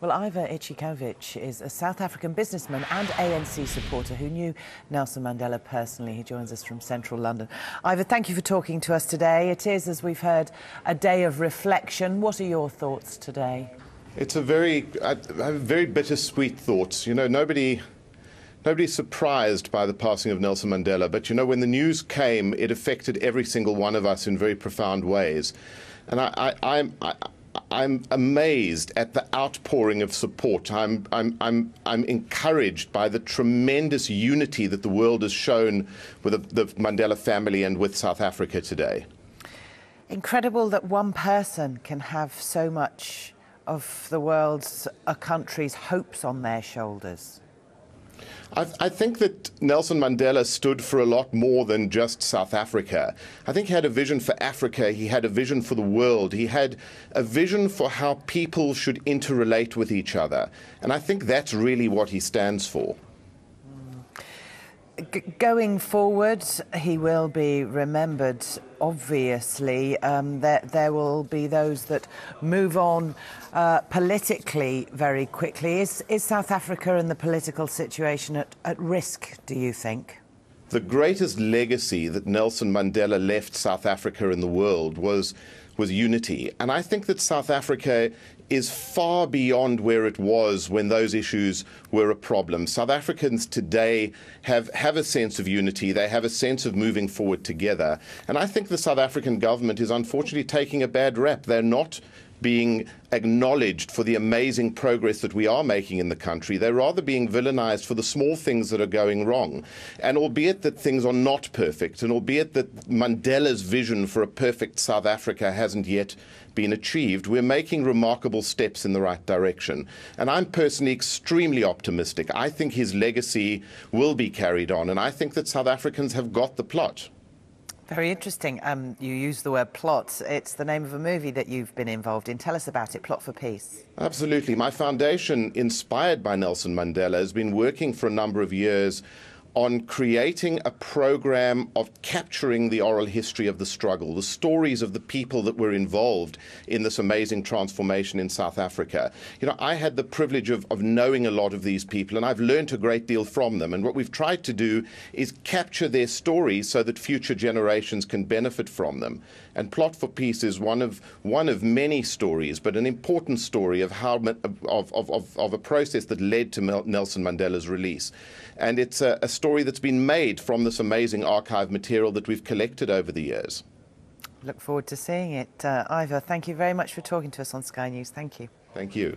Well, Ivor Ichikowitz is a South African businessman and ANC supporter who knew Nelson Mandela personally. He joins us from central London. Ivor, thank you for talking to us today. It is, as we've heard, a day of reflection. What are your thoughts today? It's a very bittersweet thoughts. You know, nobody's surprised by the passing of Nelson Mandela, but you know, when the news came, it affected every single one of us in very profound ways. And I'm amazed at the outpouring of support. I'm encouraged by the tremendous unity that the world has shown with the Mandela family and with South Africa today. Incredible that one person can have so much of the world's, a country's hopes on their shoulders. I think that Nelson Mandela stood for a lot more than just South Africa. I think he had a vision for Africa, he had a vision for the world, he had a vision for how people should interrelate with each other. And I think that's really what he stands for. Going forward, he will be remembered, obviously. There will be those that move on politically very quickly. Is South Africa and the political situation at risk, do you think? The greatest legacy that Nelson Mandela left South Africa and the world was unity. And I think that South Africa is far beyond where it was when those issues were a problem. South Africans today have a sense of unity. They have a sense of moving forward together. And I think the South African government is unfortunately taking a bad rep. They're not being acknowledged for the amazing progress that we are making in the country. They're rather being villainized for the small things that are going wrong. And albeit that things are not perfect, and albeit that Mandela's vision for a perfect South Africa hasn't yet been achieved, we're making remarkable steps in the right direction. And I'm personally extremely optimistic. I think his legacy will be carried on, and I think that South Africans have got the plot. Very interesting. You use the word plot. It's the name of a movie that you've been involved in. Tell us about it, Plot for Peace. Absolutely. My foundation, inspired by Nelson Mandela, has been working for a number of years on creating a program of capturing the oral history of the struggle, the stories of the people that were involved in this amazing transformation in South Africa. You know, I had the privilege of knowing a lot of these people, and I've learned a great deal from them. And what we've tried to do is capture their stories so that future generations can benefit from them. And Plot for Peace is one of many stories, but an important story of how of a process that led to Nelson Mandela's release. And it's a story that's been made from this amazing archive material that we've collected over the years. Look forward to seeing it. Ivor, thank you very much for talking to us on Sky News. Thank you. Thank you.